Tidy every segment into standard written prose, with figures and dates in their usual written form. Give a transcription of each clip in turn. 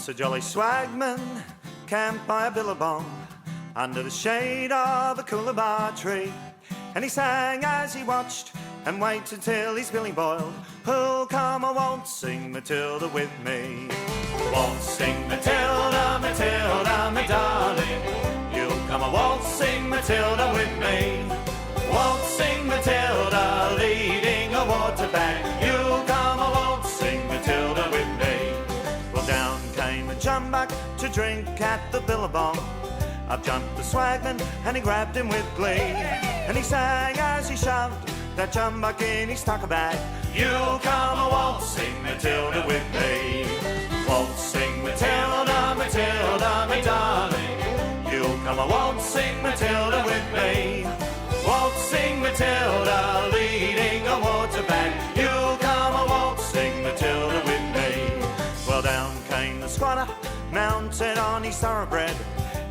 Once a jolly swagman camped by a billabong under the shade of a coolabah tree, and he sang as he watched and waited till his billy boiled. Who'll come a waltzing Matilda with me? Waltzing Matilda, Matilda, me darling, you'll come a waltzing Matilda with me. Waltzing Matilda, leading a water bag, you'll come a waltzing Matilda with me. Well, down came a jumbuck to drink at the billabong. Up jumped the swagman and he grabbed him with glee, and he sang as he shoved that jumbuck in his tucker bag, you'll come a waltzing Matilda with me. Waltzing Matilda, Matilda, me darling, you'll come a waltzing Matilda with me. Waltzing Matilda, leading a water bag, you'll come a waltzing Matilda with me. Well, down came the squatter, mounted on his thoroughbred.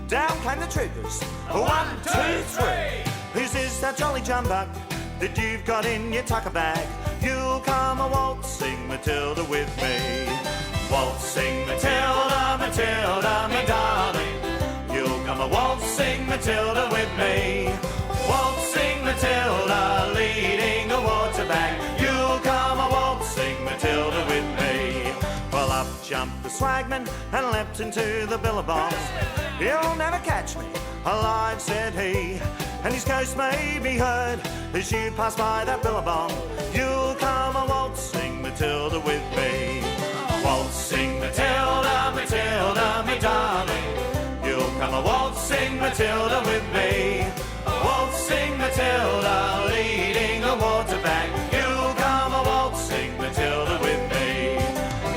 Down came the troopers, 1, 2, 3. Whose is that jolly jumbuck that you've got in your tucker bag? You'll come a waltzing Matilda with me. Waltzing Matilda, Matilda, me darling, you'll come a waltzing Matilda with me. Waltzing Matilda, leading a water bag, you'll come a waltzing Matilda with me. Well, up jumped the swagman and leapt into the billabong. You'll never catch me alive, said he, and his ghost may be heard as you pass by that billabong. You'll come a waltzing Matilda with me. Waltzing Matilda, Matilda, me darling, you'll come a waltzing Matilda with me. Waltzing Matilda, leading a water bag, you'll come a waltzing Matilda with me.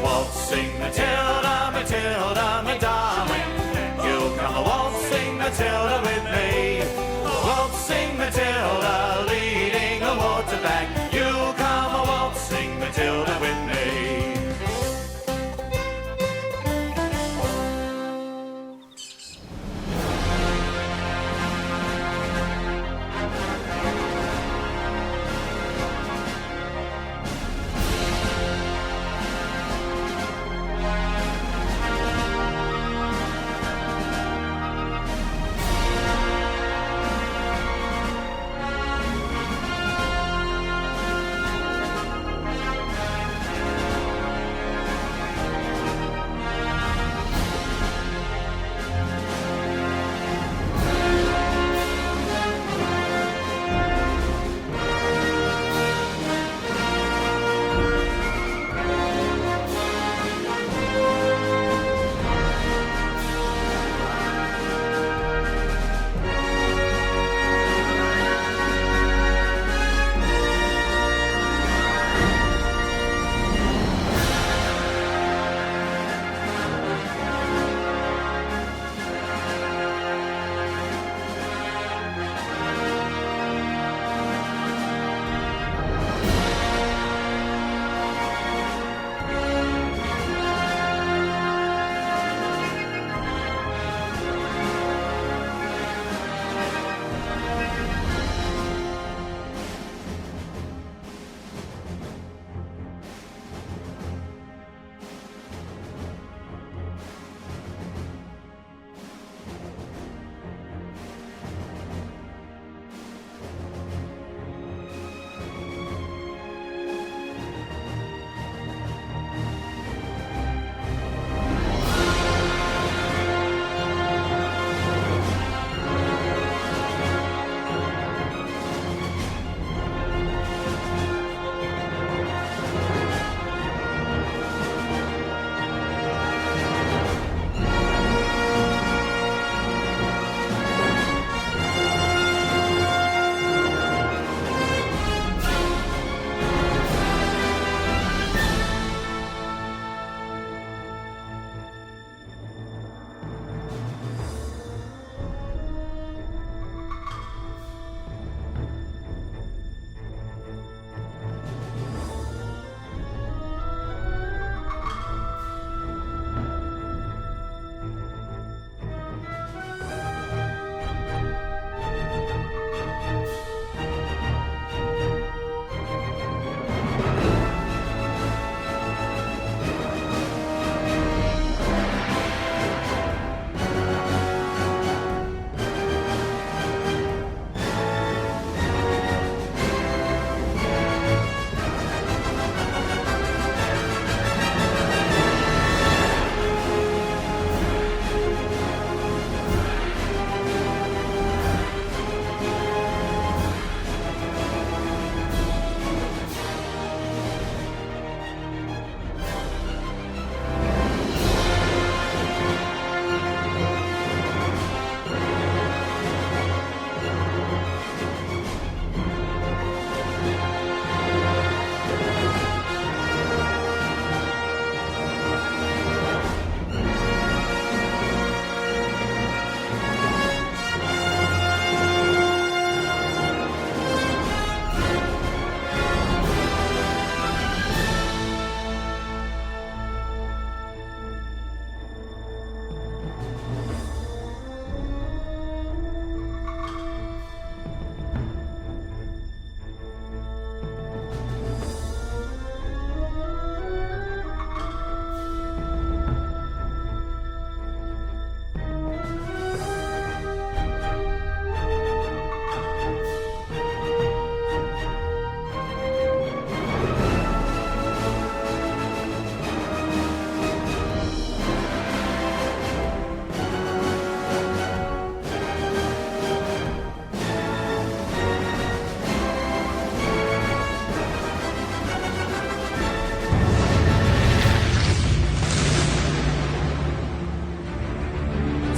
Waltzing Matilda, Matilda, me darling, you'll come a waltzing Matilda with me. Waltzing Matilda, leading a water bag, you'll come a waltzing Matilda with me.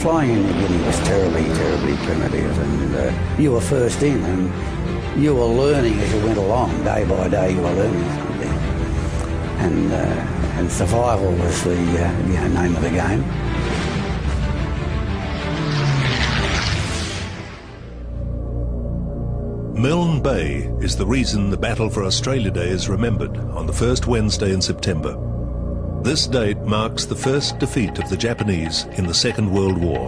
flying in New Guinea was terribly, terribly primitive, and you were first in, and you were learning as you went along. Day by day, you were learning something, and survival was the name of the game. Milne Bay is the reason the Battle for Australia Day is remembered on the first Wednesday in September. This date marks the first defeat of the Japanese in the Second World War.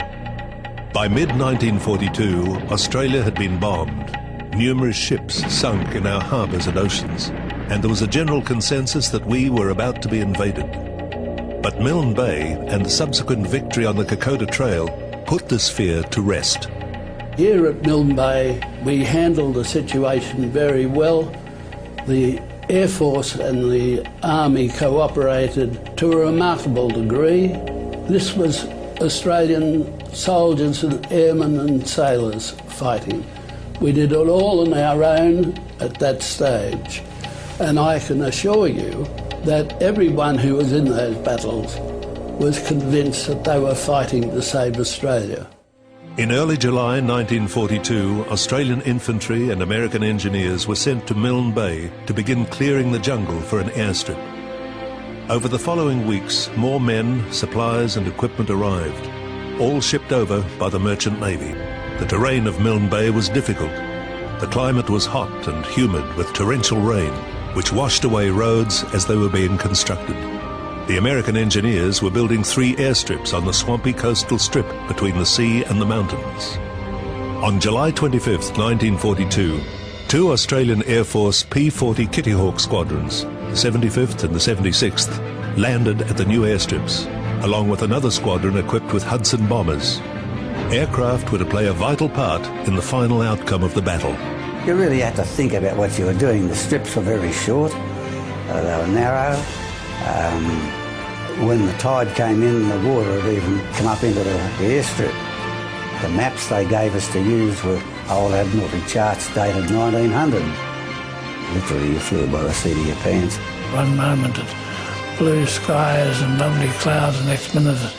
By mid-1942, Australia had been bombed. Numerous ships sunk in our harbours and oceans, and there was a general consensus that we were about to be invaded. But Milne Bay and the subsequent victory on the Kokoda Trail put this fear to rest. Here at Milne Bay, we handled the situation very well. The Air Force and the Army cooperated to a remarkable degree. This was Australian soldiers and airmen and sailors fighting. We did it all on our own at that stage. And I can assure you that everyone who was in those battles was convinced that they were fighting to save Australia. In early July 1942, Australian infantry and American engineers were sent to Milne Bay to begin clearing the jungle for an airstrip. Over the following weeks, more men, supplies and equipment arrived, all shipped over by the Merchant Navy. The terrain of Milne Bay was difficult. The climate was hot and humid with torrential rain, which washed away roads as they were being constructed. The American engineers were building 3 airstrips on the swampy coastal strip between the sea and the mountains. On July 25, 1942, 2 Australian Air Force P-40 Kitty Hawk squadrons, the 75th and the 76th, landed at the new airstrips, along with another squadron equipped with Hudson bombers. Aircraft were to play a vital part in the final outcome of the battle. You really had to think about what you were doing. The strips were very short, they were narrow. When the tide came in, the water had even come up into the airstrip. The maps they gave us to use were old Admiralty charts dated 1900. Literally, you flew by the seat of your pants. One moment it's blue skies and lovely clouds, the next minute it's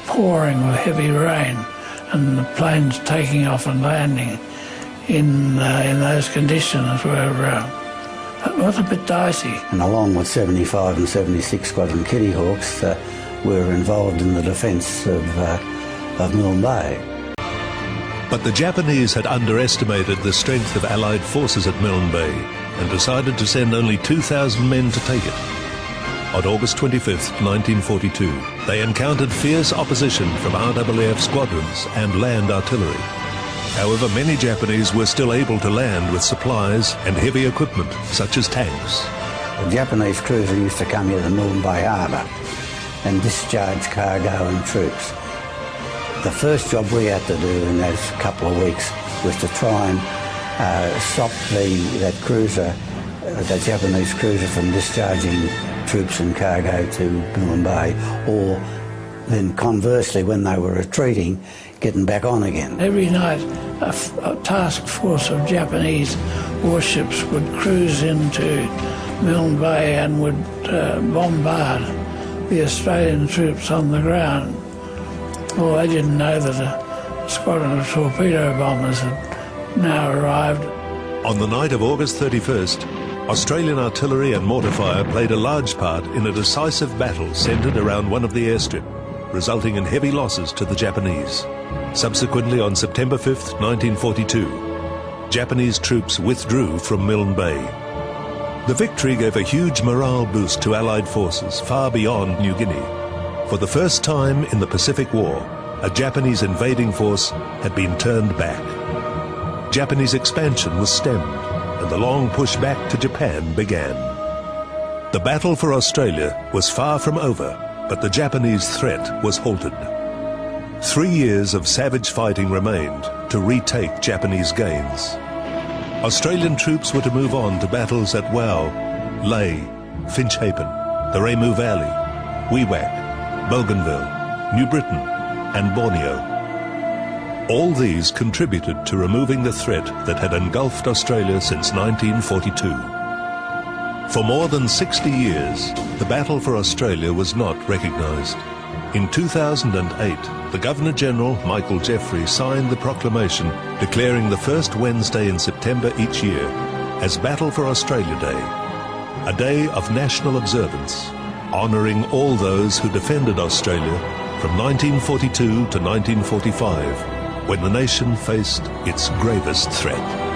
pouring with heavy rain, and the planes taking off and landing in those conditions it was a bit dicey. And along with 75 and 76 Squadron Kitty Hawks, we were involved in the defence of Milne Bay. But the Japanese had underestimated the strength of Allied forces at Milne Bay and decided to send only 2,000 men to take it. On August 25, 1942, they encountered fierce opposition from RAAF squadrons and land artillery. However, many Japanese were still able to land with supplies and heavy equipment, such as tanks. The Japanese cruiser used to come here to Milne Bay Harbour and discharge cargo and troops. The first job we had to do in those couple of weeks was to try and stop that Japanese cruiser from discharging troops and cargo to Milne Bay, or then conversely, when they were retreating, getting back on again. Every night a task force of Japanese warships would cruise into Milne Bay and would bombard the Australian troops on the ground. Well, they didn't know that a squadron of torpedo bombers had now arrived. On the night of August 31st, Australian artillery and mortar fire played a large part in a decisive battle centred around one of the airstrip, resulting in heavy losses to the Japanese. Subsequently, on September 5th, 1942, Japanese troops withdrew from Milne Bay. The victory gave a huge morale boost to Allied forces far beyond New Guinea. For the first time in the Pacific War, a Japanese invading force had been turned back. Japanese expansion was stemmed, and the long push back to Japan began. The battle for Australia was far from over, but the Japanese threat was halted. 3 years of savage fighting remained to retake Japanese gains. Australian troops were to move on to battles at Wau, Lae, Finchhaven, the Remu Valley, Wewak, Bougainville, New Britain and Borneo. All these contributed to removing the threat that had engulfed Australia since 1942. For more than 60 years, the battle for Australia was not recognised. In 2008, the Governor-General, Michael Jeffrey, signed the proclamation declaring the first Wednesday in September each year as Battle for Australia Day, a day of national observance, honouring all those who defended Australia from 1942 to 1945, when the nation faced its gravest threat.